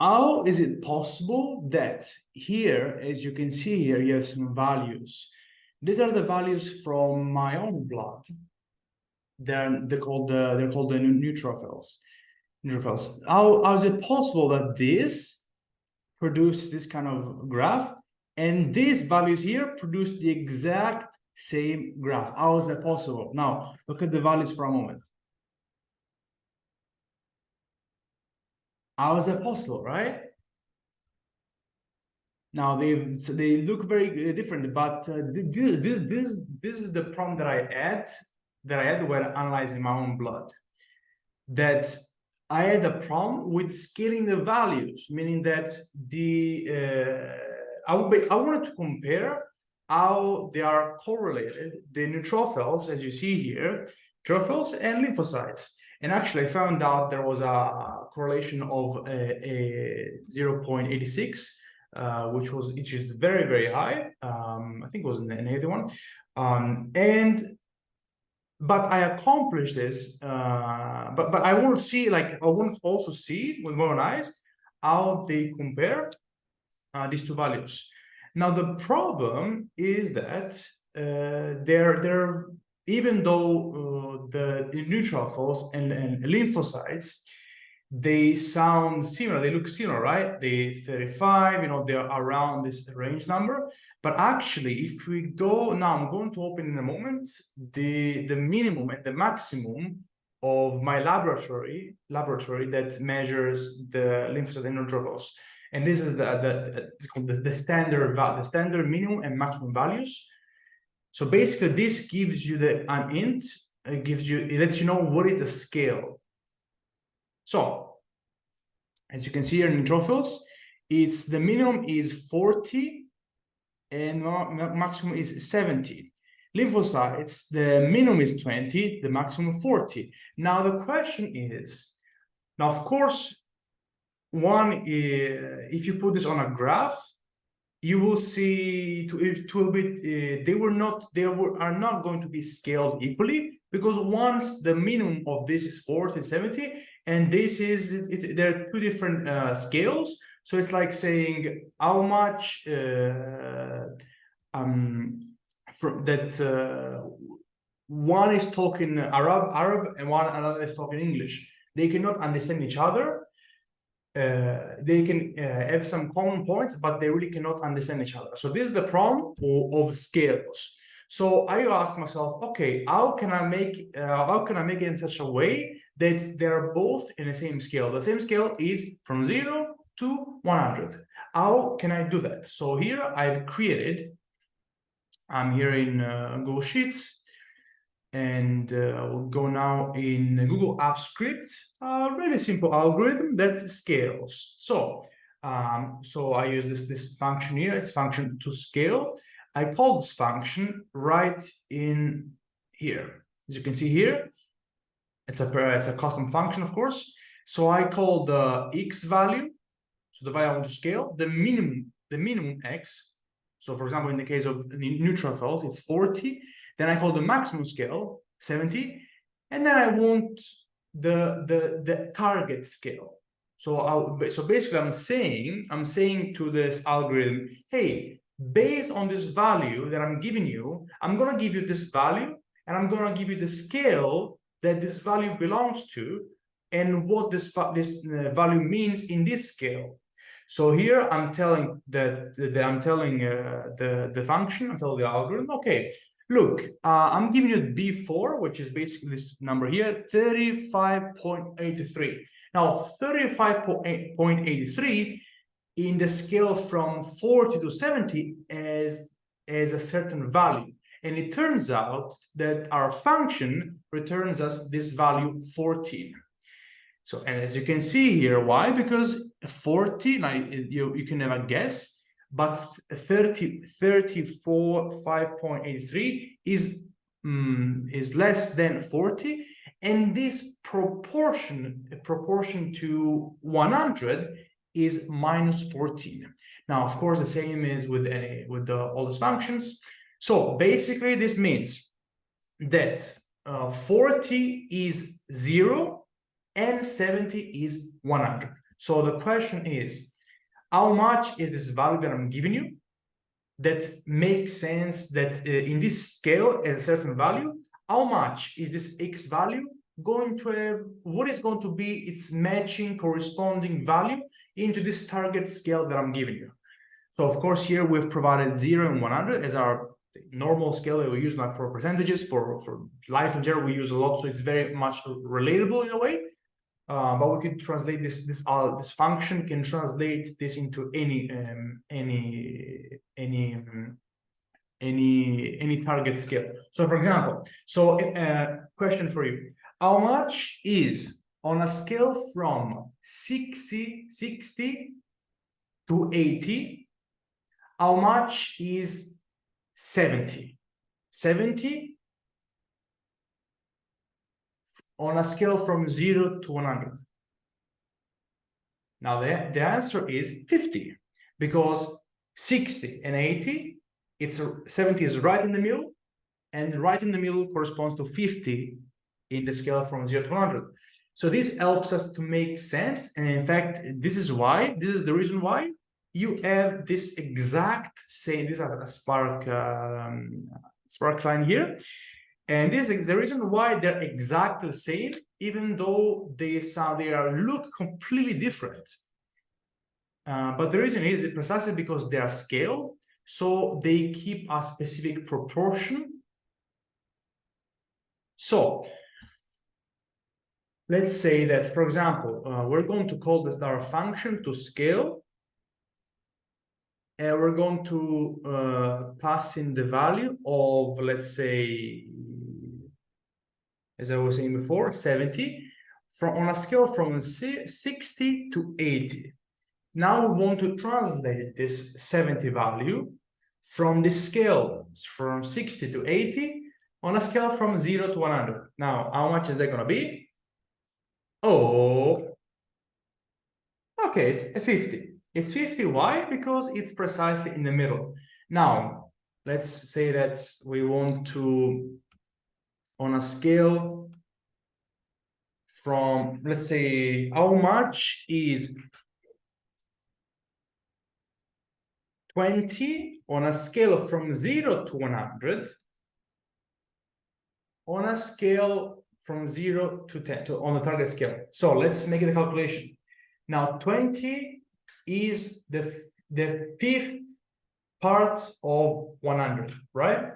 How is it possible that here, as you can see here, you have some values. These are the values from my own blood. They're called the neutrophils. Neutrophils. How is it possible that this produce this kind of graph, and these values here produce the exact same graph? How is that possible? Now look at the values for a moment. How is that possible, right? Now they look very different, but this is the problem that I had when analyzing my own blood. That I had a problem with scaling the values, meaning that I wanted to compare how they are correlated, the neutrophils, as you see here, neutrophils and lymphocytes. And actually, I found out there was a correlation of a 0.86. Which is very, very high. I think it was a negative one. But I accomplished this. But I want to see, like, I want to also see with my own eyes how they compare these two values. Now the problem is that they're even though the neutrophils and lymphocytes, they sound similar, they look similar, right? They 35, they're around this range number. But actually, if we go now, I'm going to open in a moment the minimum and the maximum of my laboratory that measures the lymphocytes and neutrophils. And this is the standard minimum and maximum values. So basically, this gives you an int. It lets you know what is the scale. So, as you can see here in neutrophils, the minimum is 40 and maximum is 70. Lymphocytes, the minimum is 20, the maximum 40. Now the question is, now of course, one if you put this on a graph, you will see it will be they are not going to be scaled equally, because once the minimum of this is 40 and 70, and this is there are two different scales. So it's like saying how much one is talking Arab and another is talking English. They cannot understand each other. They can have some common points, but they really cannot understand each other. So this is the problem of scales. So I ask myself, okay, how can I make it in such a way that they're both in the same scale? The same scale is from 0 to 100. How can I do that? So here I'm here in Google Sheets, and we'll go now in Google Apps Script, a really simple algorithm that scales. So I use this function here. It's function to scale. I call this function right in here. As you can see here, it's a custom function, of course. So I call the x value, so the value I want to scale, the minimum x. So for example, in the case of the neutrophils, it's 40. Then I call the maximum scale 70, and then I want the target scale. So basically, I'm saying to this algorithm, hey, based on this value that I'm giving you, I'm gonna give you this value, and I'm gonna give you the scale that this value belongs to, and what this value means in this scale. So here I'm telling the function, I'm telling the algorithm, okay, look, I'm giving you B4, which is basically this number here, 35.83. Now, 35.83 in the scale from 40 to 70 is a certain value. And it turns out that our function returns us this value 14. So, and as you can see here, why? Because 40, now you can have a guess, but 5.83 is less than 40, and this proportion to 100 is minus 14. Now, of course, the same is with all those functions. So basically, this means that 40 is 0 and 70 is 100. So the question is, how much is this value that I'm giving you that makes sense that in this scale at a certain value, how much is this X value going to have, what is going to be its matching corresponding value into this target scale that I'm giving you? So of course, here we've provided 0 and 100 as our normal scale that we use, like for percentages, for life in general, we use a lot. So it's very much relatable in a way. But we can translate this function can translate this into any target scale. So for example, question for you: how much is on a scale from 60 to 80? How much is 70? 70 on a scale from 0 to 100. Now the answer is 50, because 60 and 80, 70 is right in the middle, and right in the middle corresponds to 50 in the scale from 0 to 100. So this helps us to make sense, and in fact, this is the reason why you have this exact same, this is a spark line here. And this is the reason why they're exactly the same, even though they look completely different. But the reason is precisely because they are scaled, so they keep a specific proportion. So let's say that, for example, we're going to call this our function to scale, and we're going to pass in the value of, let's say, as I was saying before, 70, on a scale from 60 to 80. Now we want to translate this 70 value from the scale from 60 to 80 on a scale from 0 to 100. Now, how much is that going to be? Oh, okay, it's 50. It's 50. Why? Because it's precisely in the middle. Now, let's say that we want to, on a scale from, let's say, how much is 20 on a scale from 0 to 100, on a scale from 0 to 10, on the target scale. So let's make the calculation. Now, 20 is the fifth part of 100, right?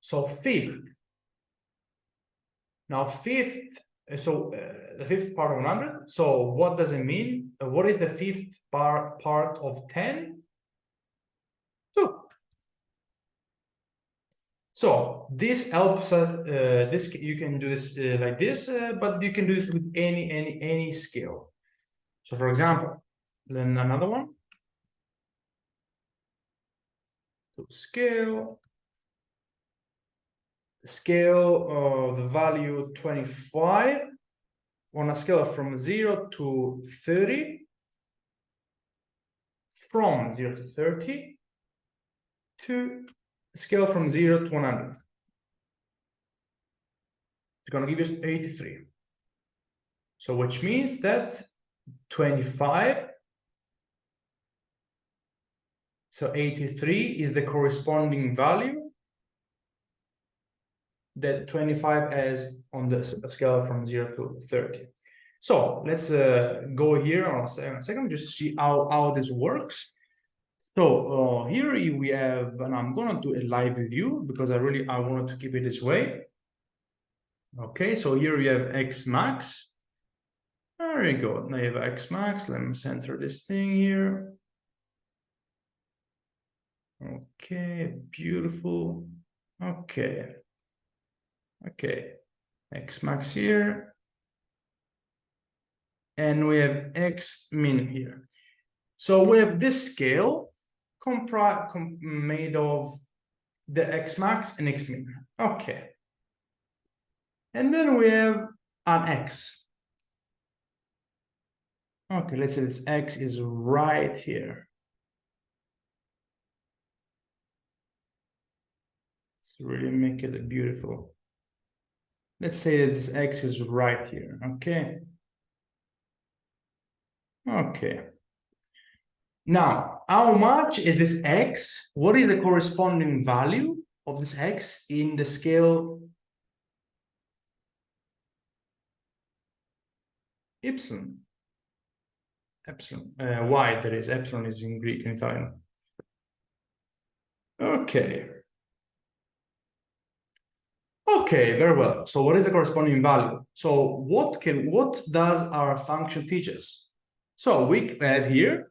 So fifth. Now, fifth, the fifth part of 100. So what does it mean? What is the fifth part of 10? 2. So this helps us. This you can do this like this, but you can do this with any scale. So, for example, then another one. So scale the value 25 on a scale from 0 to 30, from 0 to 30, to scale from 0 to 100. It's going to give you 83. So which means that 25, so 83 is the corresponding value that 25 has on the scale from 0 to 30. So let's go here on a second, just see how this works. So here we have, and I'm gonna do a live view because I wanted to keep it this way. Okay, so here we have X max. There you go. Now you have X max. Let me center this thing here. Okay, beautiful. Okay. Okay, X max here. And we have X min here. So we have this scale made of the X max and X min. Okay. And then we have an X. Okay, let's say this X is right here. Let's really make it beautiful. Let's say that this X is right here, okay? Okay. Now, how much is this x? What is the corresponding value of this x in the scale epsilon? Epsilon, y, that is, epsilon is in Greek and Italian. Okay. Okay, very well. So what is the corresponding value? So what does our function teach us? So we have here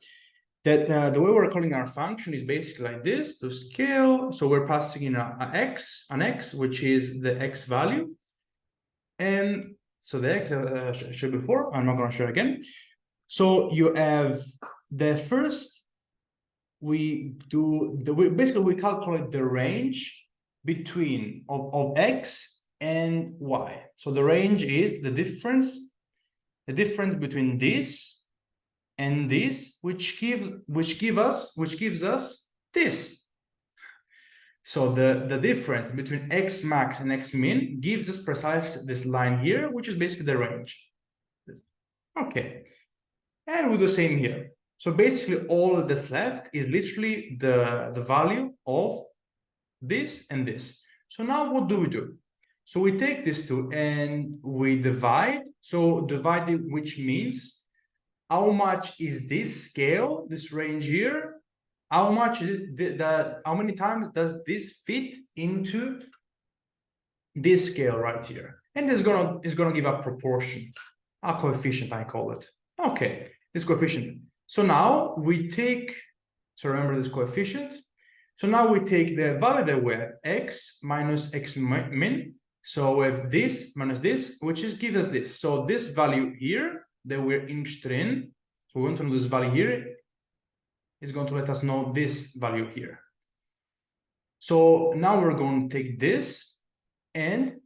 that the way we're calling our function is basically like this, to scale. So we're passing in an x, which is the x value. And so the x I showed before, I'm not going to show again. So you have the first, we calculate the range between of x and y. So the range is the difference between this and this, which gives us this. So the difference between x max and x min gives us precisely this line here, which is basically the range. Okay, and we'll do the same here. So basically all that's left is literally the value of this and this. So now what do? So we take these two and we divide. So divided, which means how much is this scale, this range here? How much is it, how many times does this fit into this scale right here? And it's gonna give a proportion, a coefficient, I call it. Okay, this coefficient. So now we take, so remember this coefficient. So now we take the value that we have, x minus x min. So we have this minus this, which is gives us this. So this value here that we're interested in, so we want to know this value here, is going to let us know this value here. So now we're going to take this and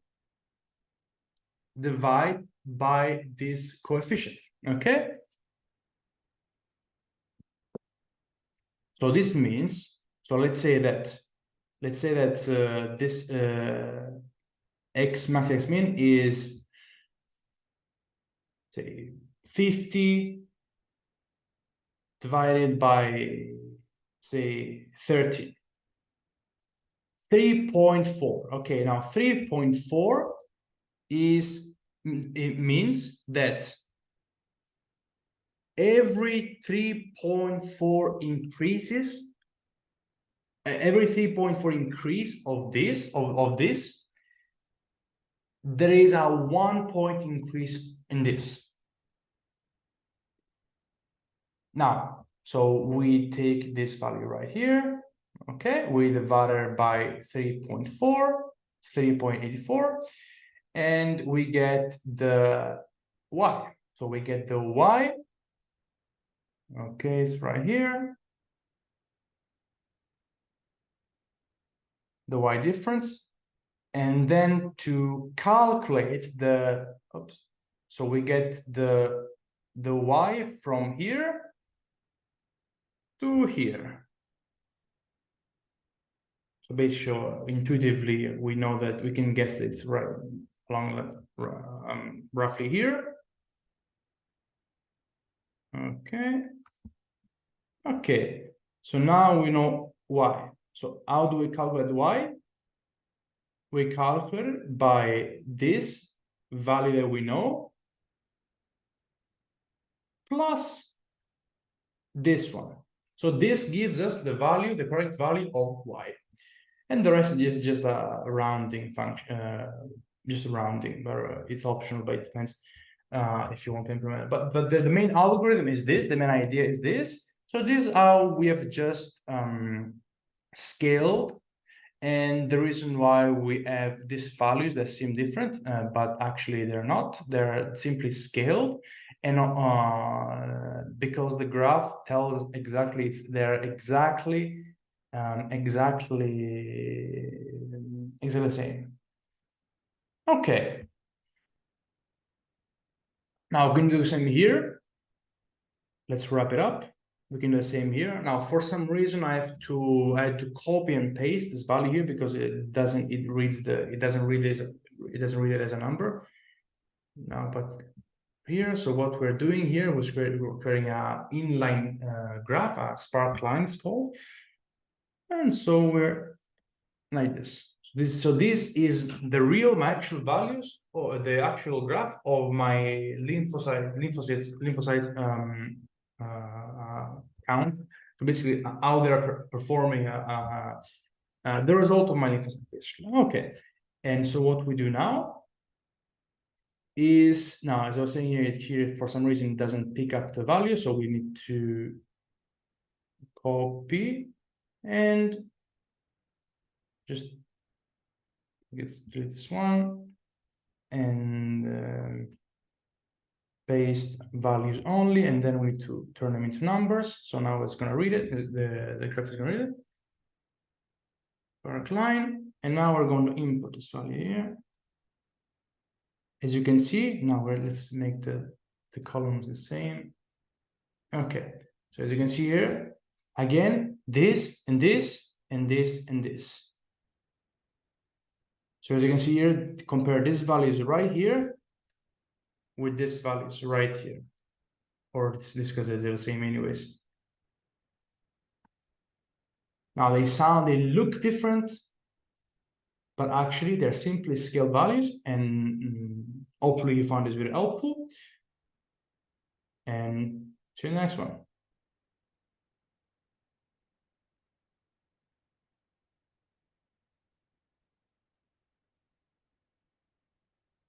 divide by this coefficient, okay? So this means, so let's say that this x max x min is, say, 50 divided by, say, 30. 3.4. Okay, now 3.4 is, it means that every 3.4 increases, every 3.4 increase of this, there is a 1 point increase in this. Now, so we take this value right here, okay, we divide it by 3.4, 3.84, and we get the y. So we get the y, okay, it's right here, the y difference. And then to calculate the, oops, so we get the y from here to here. So basically, intuitively, we know that we can guess it's right along roughly here. Okay. Okay. So now we know y. So how do we calculate y? We calculate it by this value that we know plus this one. So this gives us the value, the correct value of y. And the rest is just a rounding function, just rounding, but it's optional, but it depends if you want to implement it. But the main algorithm is this, the main idea is this. So this is how we have just scaled. And the reason why we have these values that seem different, but actually they're not, they're simply scaled. And because the graph tells exactly, they're exactly the same. Okay. Now we're going to do the same here. Let's wrap it up. We can do the same here. Now, for some reason, I had to copy and paste this value here because it doesn't read it as a number. No, but here. So what we're doing here was we're creating a inline graph, a spark line it's called. And so we're like this. So this is the real, my actual values, or the actual graph of my lymphocytes count. So basically, how they're performing the result of my lymphocytes. Okay, and so what we do now is, now as I was saying here for some reason it doesn't pick up the value, so we need to copy and just let's delete this one and paste values only, and then we need to turn them into numbers. So now it's going to read it, the graph is going to read it, spark line, and now we're going to input this value here. As you can see, now let's make the columns the same. Okay, so as you can see here, again, this and this and this and this. So as you can see here, compare these values right here with these values right here, or this because they're the same anyways. Now they look different, but actually they're simply scale values, and hopefully you found this very helpful. And see you in the next one.